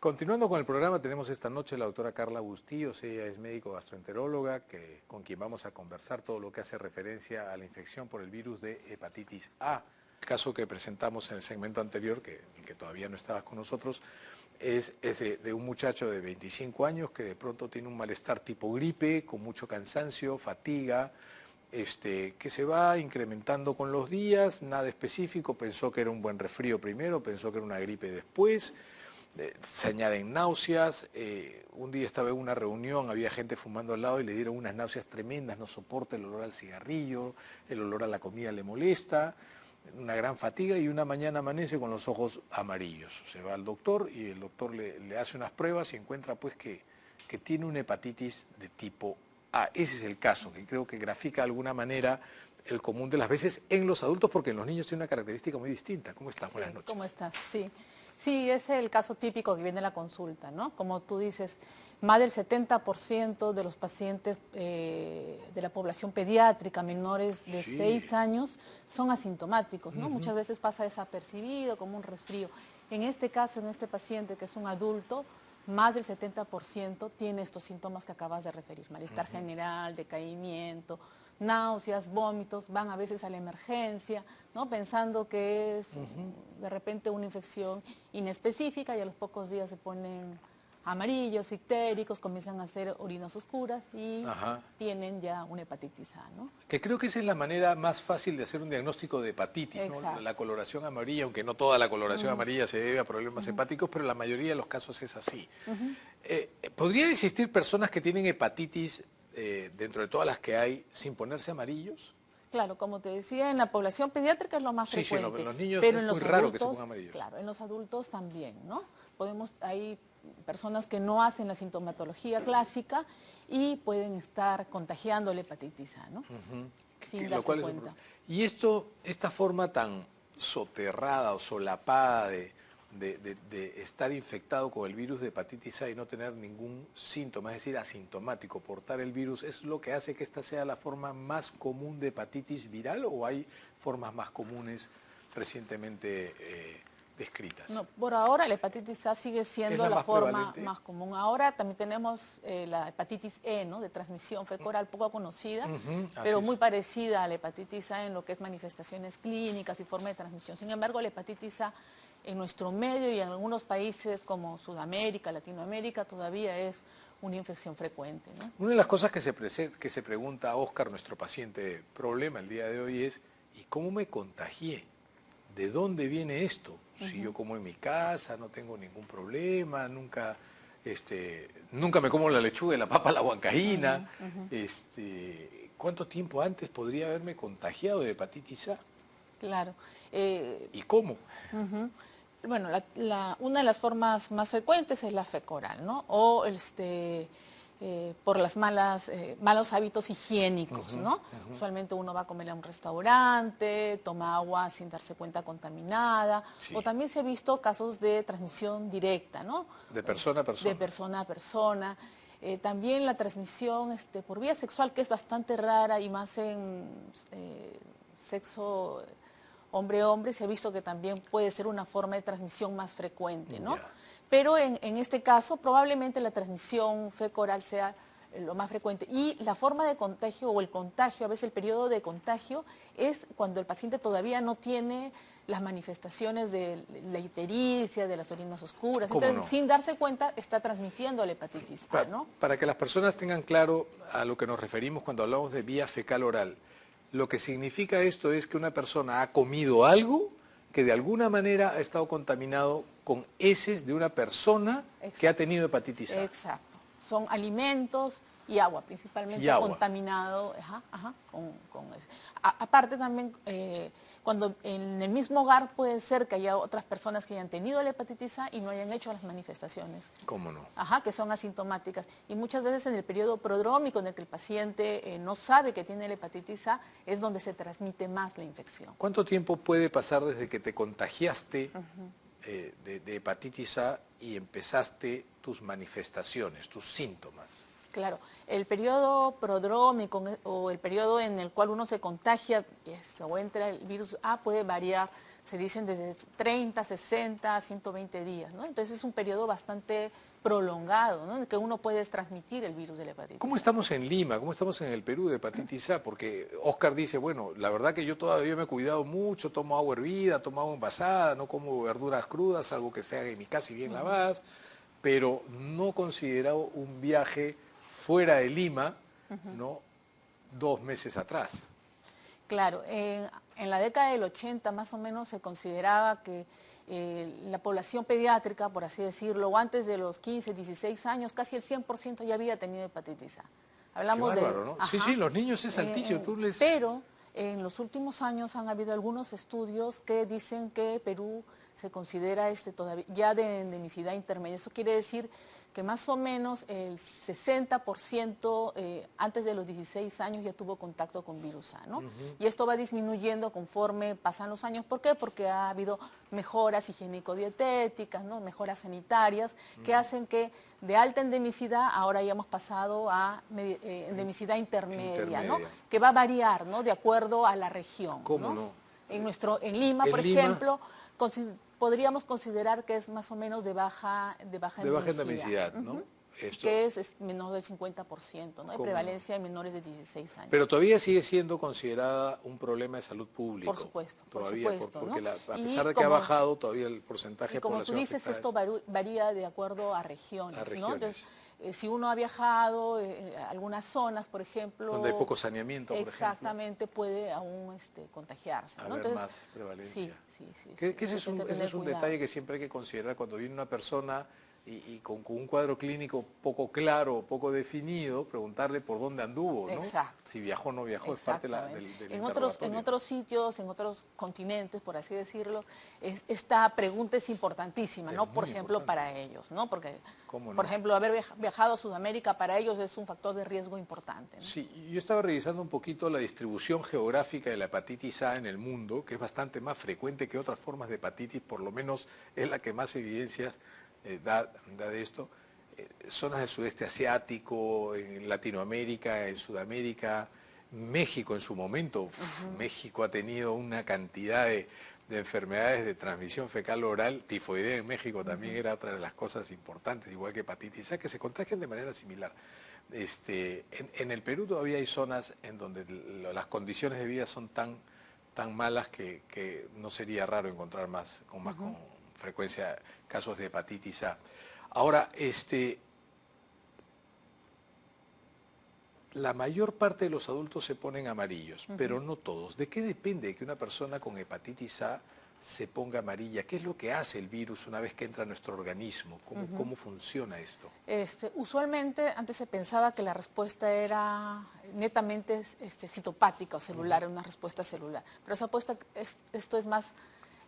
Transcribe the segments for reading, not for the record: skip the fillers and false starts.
Continuando con el programa, tenemos esta noche a la doctora Carla Bustillos. Ella es médico gastroenteróloga, con quien vamos a conversar todo lo que hace referencia a la infección por el virus de hepatitis A. El caso que presentamos en el segmento anterior, que todavía no estabas con nosotros, es de un muchacho de 25 años que de pronto tiene un malestar tipo gripe, con mucho cansancio, fatiga, que se va incrementando con los días, nada específico, pensó que era un buen resfrío primero, pensó que era una gripe después. Se añaden náuseas. Un día estaba en una reunión, había gente fumando al lado y le dieron unas náuseas tremendas, no soporta el olor al cigarrillo, el olor a la comida le molesta, una gran fatiga, y una mañana amanece con los ojos amarillos. Se va al doctor y el doctor le hace unas pruebas y encuentra pues que tiene una hepatitis de tipo A. Ese es el caso, que creo que grafica de alguna manera el común de las veces en los adultos, porque en los niños tiene una característica muy distinta. ¿Cómo estás? Sí, Buenas noches. ¿cómo estás? Sí. Sí, es el caso típico que viene en la consulta, ¿no? Como tú dices, más del 70% de los pacientes de la población pediátrica menores de 6 años son asintomáticos, ¿no? Muchas veces pasa desapercibido como un resfrío. En este caso, en este paciente que es un adulto, más del 70% tiene estos síntomas que acabas de referir: malestar general, decaimiento, náuseas, vómitos. Van a veces a la emergencia, ¿no? Pensando que es de repente una infección inespecífica, y a los pocos días se ponen amarillos, ictéricos, comienzan a hacer orinas oscuras y tienen ya una hepatitis A, ¿no? Que creo que esa es la manera más fácil de hacer un diagnóstico de hepatitis, ¿no? La coloración amarilla, aunque no toda la coloración amarilla se debe a problemas hepáticos, pero la mayoría de los casos es así. ¿Podría existir personas que tienen hepatitis dentro de todas las que hay sin ponerse amarillos? Claro, como te decía, en la población pediátrica es lo más frecuente. Sí, en los niños pero es en muy los raro adultos, que se pongan amarillos. Claro, en los adultos también, ¿no? Hay personas que no hacen la sintomatología clásica y pueden estar contagiando la hepatitis A, ¿no? Sin darse cuenta. Y esta forma tan soterrada o solapada de estar infectado con el virus de hepatitis A y no tener ningún síntoma, es decir, asintomático, portar el virus, ¿es lo que hace que esta sea la forma más común de hepatitis viral, o hay formas más comunes recientemente descritas? No, por ahora la hepatitis A sigue siendo la forma más común. Ahora también tenemos la hepatitis E, ¿no? De transmisión fecal, poco conocida, pero muy parecida a la hepatitis A en lo que es manifestaciones clínicas y forma de transmisión. Sin embargo, la hepatitis A en nuestro medio y en algunos países como Sudamérica, Latinoamérica, todavía es una infección frecuente, ¿no? Una de las cosas que se pregunta a Oscar, nuestro paciente problema el día de hoy, es: ¿y cómo me contagié? ¿De dónde viene esto? Si yo como en mi casa, no tengo ningún problema, nunca me como la lechuga, la papa, la huancaína. ¿Cuánto tiempo antes podría haberme contagiado de hepatitis A? Claro. ¿Y cómo? Bueno, una de las formas más frecuentes es la fecal, ¿no? O por los malos hábitos higiénicos, ¿no? Usualmente uno va a comer a un restaurante, toma agua sin darse cuenta contaminada, o también se ha visto casos de transmisión directa, ¿no? De persona a persona. De persona a persona. También la transmisión por vía sexual, que es bastante rara, y más en sexo hombre-hombre, se ha visto que también puede ser una forma de transmisión más frecuente, ¿no? Pero en este caso probablemente la transmisión fecal sea lo más frecuente. Y la forma de contagio o el contagio, a veces el periodo de contagio, es cuando el paciente todavía no tiene las manifestaciones de la ictericia, de las orinas oscuras. Entonces, sin darse cuenta, está transmitiendo la hepatitis A, ¿no? Para que las personas tengan claro a lo que nos referimos cuando hablamos de vía fecal oral, lo que significa esto es que una persona ha comido algo que de alguna manera ha estado contaminado con heces de una persona que ha tenido hepatitis A. Exacto. Son alimentos y agua, principalmente contaminado con eso. Aparte también, cuando en el mismo hogar puede ser que haya otras personas que hayan tenido la hepatitis A y no hayan hecho las manifestaciones. ¿Cómo no? Que son asintomáticas. Y muchas veces en el periodo prodrómico, en el que el paciente no sabe que tiene la hepatitis A, es donde se transmite más la infección. ¿Cuánto tiempo puede pasar desde que te contagiaste de hepatitis A y empezaste tus manifestaciones, tus síntomas? Claro, el periodo prodrómico o el periodo en el cual uno se contagia o entra el virus A puede variar se dicen desde 30, 60, 120 días, ¿no? Entonces es un periodo bastante prolongado, ¿no? En que uno puede transmitir el virus de la hepatitis ¿Cómo A. estamos en Lima? ¿Cómo estamos en el Perú de hepatitis A? Porque Oscar dice, bueno, la verdad que yo todavía me he cuidado mucho, tomo agua hervida, tomo agua envasada, no como verduras crudas, salvo que se haga en mi casa y bien lavadas, pero no he considerado un viaje fuera de Lima, ¿no? 2 meses atrás. Claro, en la década del 80 más o menos se consideraba que la población pediátrica, por así decirlo, o antes de los 15, 16 años, casi el 100% ya había tenido hepatitis A. Qué bárbaro, ¿no? Sí, sí, los niños es altísimo. Pero en los últimos años han habido algunos estudios que dicen que Perú se considera todavía ya de endemicidad intermedia. Eso quiere decir que más o menos el 60% antes de los 16 años ya tuvo contacto con virus A, ¿no? Y esto va disminuyendo conforme pasan los años. ¿Por qué? Porque ha habido mejoras higiénico-dietéticas, ¿no? Mejoras sanitarias que hacen que de alta endemicidad ahora hayamos pasado a endemicidad intermedia, ¿no? Que va a variar, ¿no? De acuerdo a la región. ¿Cómo no? En Lima, por ejemplo, podríamos considerar que es más o menos de baja endemicidad, ¿no? Esto, que es menor del 50%, ¿no? De prevalencia de menores de 16 años. Pero todavía sigue siendo considerada un problema de salud pública. Por supuesto, todavía, por supuesto, porque ¿no? A pesar de que ha bajado, todavía el porcentaje de población como tú dices, esto varía de acuerdo a regiones, ¿no? Entonces, si uno ha viajado a algunas zonas, por ejemplo... Donde hay poco saneamiento, por exactamente, puede aún contagiarse, ¿no? Entonces, más prevalencia. Sí. Que ese es un detalle que siempre hay que considerar cuando viene una persona y con un cuadro clínico poco claro, poco definido, preguntarle por dónde anduvo, ¿no? Exacto. Si viajó o no viajó, es parte del en otros sitios, en otros continentes, por así decirlo, esta pregunta es importantísima, ¿no? Por ejemplo, para ellos, ¿no? Porque, por ejemplo, haber viajado a Sudamérica para ellos es un factor de riesgo importante, ¿no? Sí, yo estaba revisando un poquito la distribución geográfica de la hepatitis A en el mundo, que es bastante más frecuente que otras formas de hepatitis, por lo menos es la que más evidencias da de esto. Zonas del sudeste asiático, en Latinoamérica, en Sudamérica, México en su momento. México ha tenido una cantidad de enfermedades de transmisión fecal oral. Tifoidea en México también era otra de las cosas importantes, igual que hepatitis A, que se contagian de manera similar. En el Perú todavía hay zonas en donde las condiciones de vida son tan malas que no sería raro encontrar con frecuencia casos de hepatitis A. Ahora, la mayor parte de los adultos se ponen amarillos, pero no todos. ¿De qué depende que una persona con hepatitis A se ponga amarilla? ¿Qué es lo que hace el virus una vez que entra a nuestro organismo? ¿Cómo funciona esto? Usualmente antes se pensaba que la respuesta era netamente citopática o celular, una respuesta celular. Pero esto es más...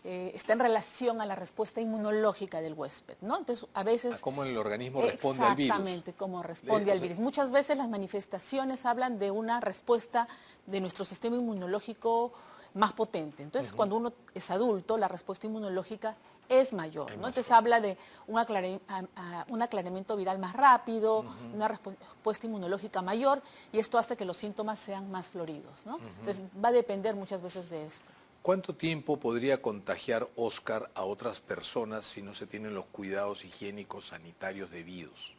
está en relación a la respuesta inmunológica del huésped, ¿no? Entonces, a veces... ¿Cómo el organismo responde al virus? Exactamente, cómo responde al virus. Muchas veces las manifestaciones hablan de una respuesta de nuestro sistema inmunológico más potente. Entonces, cuando uno es adulto, la respuesta inmunológica es mayor, ¿no? Entonces habla de un aclaramiento viral más rápido, una respuesta inmunológica mayor, y esto hace que los síntomas sean más floridos, ¿no? Entonces, va a depender muchas veces de esto. ¿Cuánto tiempo podría contagiar Oscar a otras personas si no se tienen los cuidados higiénicos sanitarios debidos?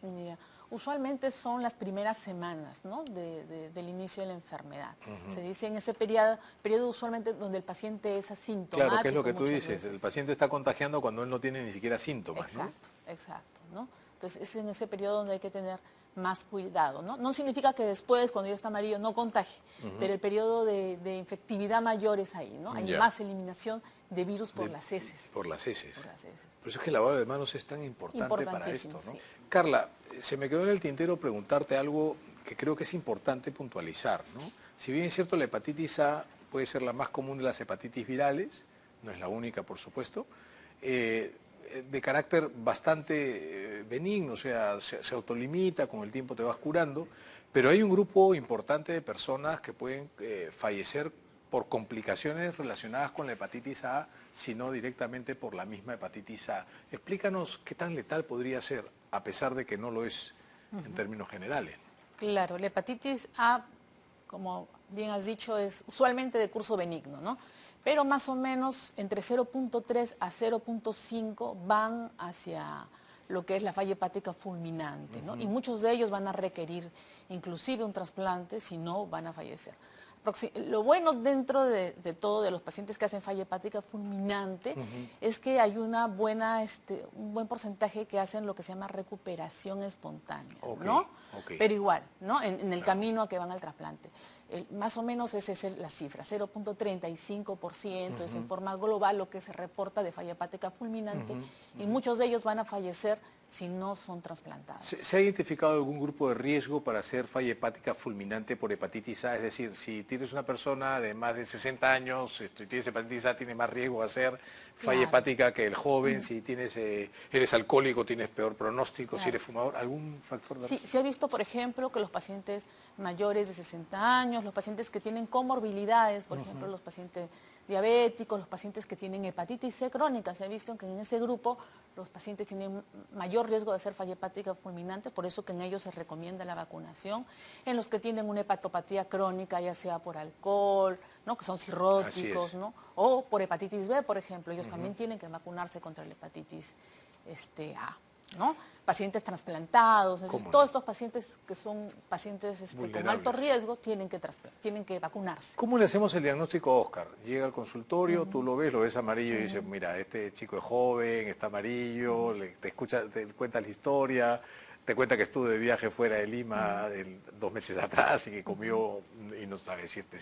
Usualmente son las primeras semanas, ¿no? del inicio de la enfermedad. Se dice en ese periodo usualmente donde el paciente es asintomático. Claro, que es lo que tú dices, el paciente está contagiando cuando él no tiene ni siquiera síntomas, ¿no? Exacto, ¿no? Entonces es en ese periodo donde hay que tener más cuidado, ¿no? No significa que después, cuando ya está amarillo, no contagie, pero el periodo de infectividad mayor es ahí, ¿no? Hay más eliminación de virus por las heces. Por las heces. Por eso es que el lavado de manos es tan importante para esto, ¿no? Sí. Carla, se me quedó en el tintero preguntarte algo que creo que es importante puntualizar, ¿no? Si bien es cierto, la hepatitis A puede ser la más común de las hepatitis virales, no es la única, por supuesto, de carácter bastante benigno, o sea, se autolimita, con el tiempo te vas curando, pero hay un grupo importante de personas que pueden fallecer por complicaciones relacionadas con la hepatitis A, sino directamente por la misma hepatitis A. Explícanos qué tan letal podría ser, a pesar de que no lo es en términos generales. Claro, la hepatitis A, como bien has dicho, es usualmente de curso benigno, ¿no? pero más o menos entre 0.3 a 0.5 van hacia lo que es la falla hepática fulminante, ¿no? Y muchos de ellos van a requerir inclusive un trasplante, si no van a fallecer. Lo bueno dentro de todo de los pacientes que hacen falla hepática fulminante es que hay un buen porcentaje que hacen lo que se llama recuperación espontánea, ¿no? Pero igual, ¿no? En el camino a que van al trasplante. Más o menos esa es la cifra, 0.35% es en forma global lo que se reporta de falla hepática fulminante y muchos de ellos van a fallecer si no son trasplantados. ¿Se ha identificado algún grupo de riesgo para hacer falla hepática fulminante por hepatitis A? Es decir, si tienes una persona de más de 60 años y tienes hepatitis A, tienes más riesgo de hacer falla hepática que el joven. Si eres alcohólico, tienes peor pronóstico. Si eres fumador, ¿algún factor de riesgo? Sí, se ha visto, por ejemplo, que los pacientes mayores de 60 años, los pacientes que tienen comorbilidades, por ejemplo, los pacientes diabéticos, los pacientes que tienen hepatitis C crónica, se ha visto que en ese grupo los pacientes tienen mayor riesgo de hacer falla hepática fulminante, por eso que en ellos se recomienda la vacunación. En los que tienen una hepatopatía crónica, ya sea por alcohol, ¿no? Que son cirróticos, ¿no? O por hepatitis B, por ejemplo, ellos también tienen que vacunarse contra la hepatitis A, ¿no? Pacientes trasplantados, todos estos pacientes que son pacientes con alto riesgo tienen que vacunarse. ¿Cómo le hacemos el diagnóstico a Óscar? Llega al consultorio, tú lo ves amarillo y dices, mira, este chico es joven, está amarillo, te cuenta la historia, te cuenta que estuvo de viaje fuera de Lima 2 meses atrás y que comió y no sabe decirte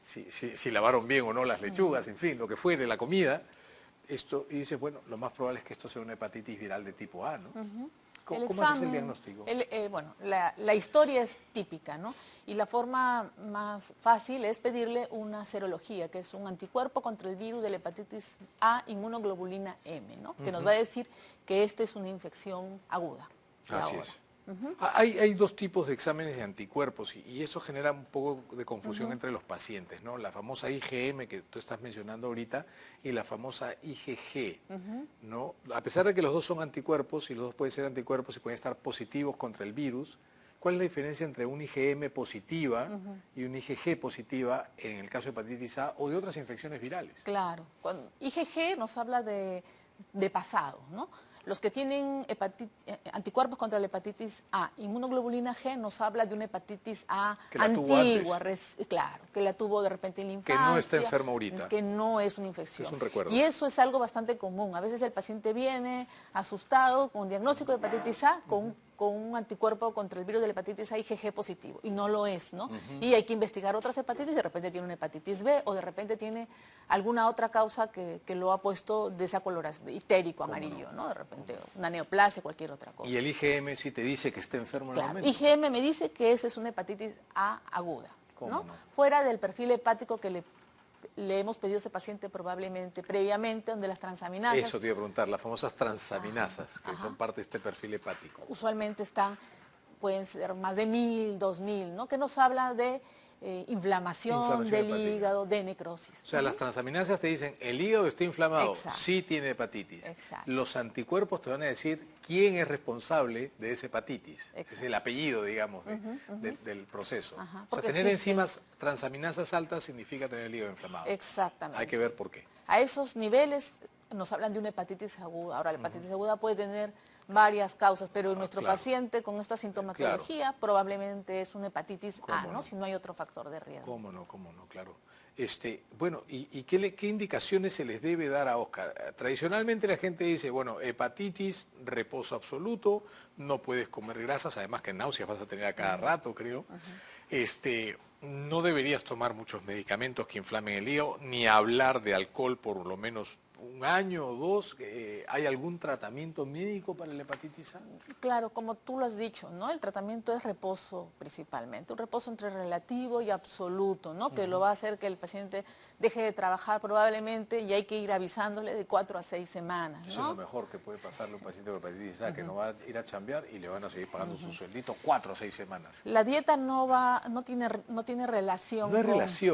si lavaron bien o no las lechugas, en fin, lo que fuere, la comida. Y dices, bueno, lo más probable es que esto sea una hepatitis viral de tipo A, ¿no? ¿Cómo haces el diagnóstico? Bueno, la historia es típica, ¿no? Y la forma más fácil es pedirle una serología, que es un anticuerpo contra el virus de la hepatitis A, inmunoglobulina M, ¿no? Que nos va a decir que esta es una infección aguda. Así es. Hay 2 tipos de exámenes de anticuerpos y eso genera un poco de confusión entre los pacientes, ¿no? La famosa IgM que tú estás mencionando ahorita y la famosa IgG, ¿no? A pesar de que los 2 son anticuerpos y los 2 pueden ser anticuerpos y pueden estar positivos contra el virus, ¿cuál es la diferencia entre una IgM positiva y una IgG positiva en el caso de hepatitis A o de otras infecciones virales? Claro, IgG nos habla de pasado, ¿no? Los que tienen anticuerpos contra la hepatitis A, inmunoglobulina G, nos habla de una hepatitis A antigua, claro, que la tuvo de repente en la infancia. Que no está enferma ahorita. Que no es una infección. Es un recuerdo. Y eso es algo bastante común. A veces el paciente viene asustado con diagnóstico de hepatitis A, con un anticuerpo contra el virus de la hepatitis A IgG positivo, y no lo es, ¿no? Y hay que investigar otras hepatitis, de repente tiene una hepatitis B, o de repente tiene alguna otra causa que lo ha puesto de esa coloración, ictérico, amarillo, ¿no? De repente una neoplasia, cualquier otra cosa. ¿Y el IgM sí te dice que está enfermo en el momento? IgM me dice que esa es una hepatitis A aguda, ¿no? Fuera del perfil hepático que le hemos pedido a ese paciente probablemente previamente, donde las transaminasas... Eso te iba a preguntar, las famosas transaminasas, que son parte de este perfil hepático. Usualmente pueden ser más de 1000, 2000, ¿no? Que nos habla de inflamación del hígado, de necrosis. O sea, las transaminasas te dicen, el hígado está inflamado, Exacto. sí tiene hepatitis. Exacto. Los anticuerpos te van a decir quién es responsable de esa hepatitis. Exacto. Es el apellido, digamos, del proceso. O sea, Porque tener enzimas transaminasas altas significa tener el hígado inflamado. Exactamente. Hay que ver por qué. A esos niveles nos hablan de una hepatitis aguda. Ahora, la hepatitis aguda puede tener varias causas, pero nuestro paciente con esta sintomatología probablemente es una hepatitis A, ¿no? Si no hay otro factor de riesgo. Cómo no, claro. Bueno, ¿y qué indicaciones se les debe dar a Óscar? Tradicionalmente la gente dice, bueno, hepatitis, reposo absoluto, no puedes comer grasas, además que náuseas vas a tener a cada rato, creo. No deberías tomar muchos medicamentos que inflamen el hígado, ni hablar de alcohol por lo menos 1 año o 2. ¿Hay algún tratamiento médico para la hepatitis A? Claro, como tú lo has dicho, ¿no? El tratamiento es reposo principalmente, un reposo entre relativo y absoluto, ¿no? Que lo va a hacer que el paciente deje de trabajar probablemente y hay que ir avisándole de 4 a 6 semanas, ¿no? Eso es lo mejor que puede pasarle a un paciente con hepatitis A, que no va a ir a chambear y le van a seguir pagando su sueldito 4 o 6 semanas. La dieta no tiene relación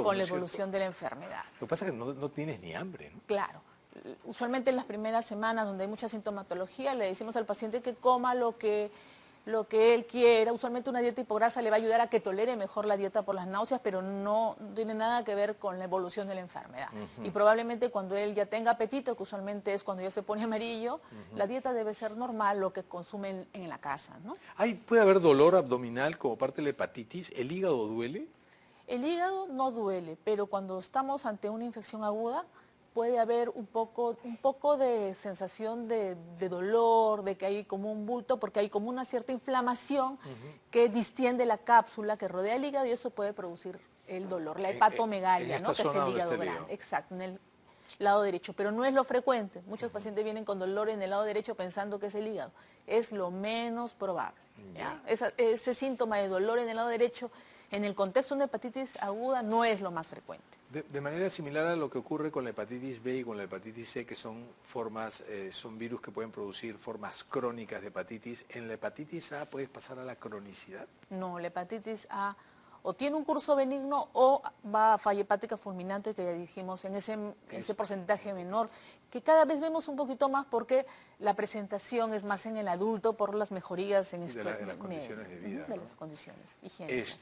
con la evolución de la enfermedad. Lo que pasa es que no tienes ni hambre, ¿no? Claro. Usualmente en las primeras semanas donde hay mucha sintomatología le decimos al paciente que coma lo que lo que él quiera. Usualmente una dieta hipograsa le va a ayudar a que tolere mejor la dieta por las náuseas, pero no tiene nada que ver con la evolución de la enfermedad. Y probablemente cuando él ya tenga apetito, que usualmente es cuando ya se pone amarillo, la dieta debe ser normal, lo que consumen en la casa, ¿no? ¿Puede haber dolor abdominal como parte de la hepatitis? ¿El hígado duele? El hígado no duele, pero cuando estamos ante una infección aguda, puede haber un poco de sensación de dolor, de que hay como un bulto, porque hay como una cierta inflamación que distiende la cápsula que rodea el hígado y eso puede producir el dolor, la hepatomegalia, ¿no? Que es el hígado grande. Exacto, en el lado derecho, pero no es lo frecuente. Muchos pacientes vienen con dolor en el lado derecho pensando que es el hígado. Es lo menos probable. ¿Ya? Ese síntoma de dolor en el lado derecho, en el contexto de una hepatitis aguda, no es lo más frecuente. De manera similar a lo que ocurre con la hepatitis B y con la hepatitis C, que son son virus que pueden producir formas crónicas de hepatitis, ¿en la hepatitis A puedes pasar a la cronicidad? No, la hepatitis A o tiene un curso benigno o va a falla hepática fulminante, que ya dijimos, en ese porcentaje menor, que cada vez vemos un poquito más porque la presentación es más en el adulto por las mejorías en de las condiciones de vida, de ¿no? las condiciones higiénicas.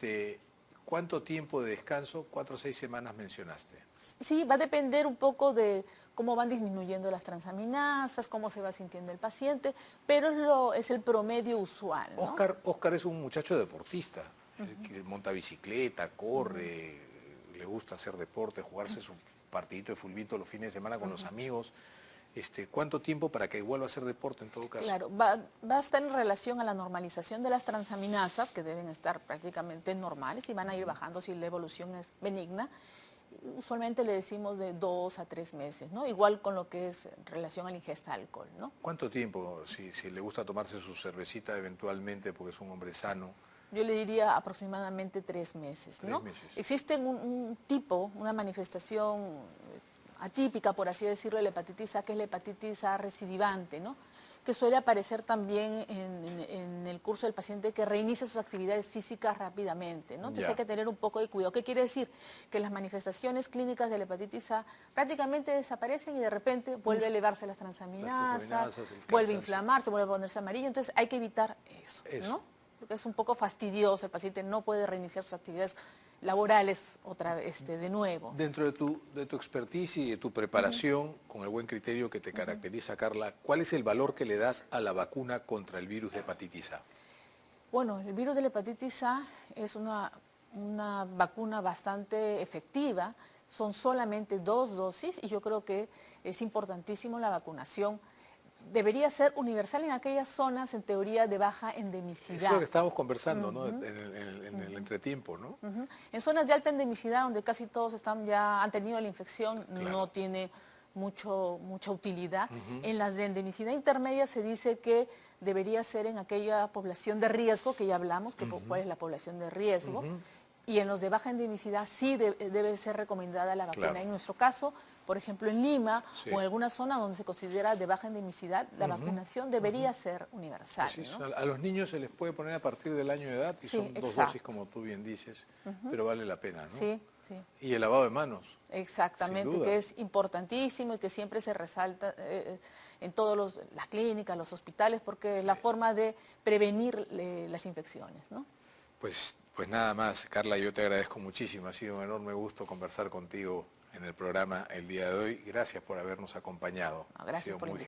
¿Cuánto tiempo de descanso? 4 o 6 semanas mencionaste. Sí, va a depender un poco de cómo van disminuyendo las transaminasas, cómo se va sintiendo el paciente, pero es el promedio usual, ¿no? Oscar es un muchacho deportista, que monta bicicleta, corre, le gusta hacer deporte, jugarse su partidito de fulbito los fines de semana con los amigos. ¿Cuánto tiempo para que vuelva a hacer deporte en todo caso? Claro, va a estar en relación a la normalización de las transaminasas, que deben estar prácticamente normales y van a ir bajando si la evolución es benigna. Usualmente le decimos de 2 a 3 meses, ¿no? Igual con lo que es en relación a la ingesta de alcohol, ¿no? ¿Cuánto tiempo, si le gusta tomarse su cervecita eventualmente porque es un hombre sano? Yo le diría aproximadamente 3 meses, ¿no? 3 meses. Existe una manifestación atípica, por así decirlo, de la hepatitis A, que es la hepatitis A recidivante, ¿no? Que suele aparecer también en el curso del paciente que reinicia sus actividades físicas rápidamente, ¿no? Entonces hay que tener un poco de cuidado. ¿Qué quiere decir? Que las manifestaciones clínicas de la hepatitis A prácticamente desaparecen y de repente vuelve a elevarse las transaminasas, vuelve a inflamarse, vuelve a ponerse amarillo. Entonces hay que evitar eso, ¿no? Porque es un poco fastidioso, el paciente no puede reiniciar sus actividades laborales otra vez, de nuevo. Dentro de tu expertise y de tu preparación, con el buen criterio que te caracteriza, Carla, ¿cuál es el valor que le das a la vacuna contra el virus de hepatitis A? Bueno, el virus de la hepatitis A es una vacuna bastante efectiva, son solamente 2 dosis y yo creo que es importantísimo la vacunación. Debería ser universal en aquellas zonas, en teoría, de baja endemicidad. Eso es lo que estábamos conversando, ¿no? En el entretiempo, ¿no? En zonas de alta endemicidad, donde casi todos han tenido la infección, claro, no tiene mucha utilidad. En las de endemicidad intermedia se dice que debería ser en aquella población de riesgo, que ya hablamos, que cuál es la población de riesgo, y en los de baja endemicidad sí debe ser recomendada la vacuna. Claro. En nuestro caso, por ejemplo, en Lima o en alguna zona donde se considera de baja endemicidad, la vacunación debería ser universal, ¿no? A los niños se les puede poner a partir del año de edad y son 2 dosis, como tú bien dices, pero vale la pena, ¿no? Sí, sí. Y el lavado de manos. Exactamente, que es importantísimo y que siempre se resalta en todas las clínicas, los hospitales, porque es la forma de prevenir las infecciones, ¿no? Pues nada más, Carla, yo te agradezco muchísimo. Ha sido un enorme gusto conversar contigo en el programa el día de hoy. Gracias por habernos acompañado. Gracias por la invitación.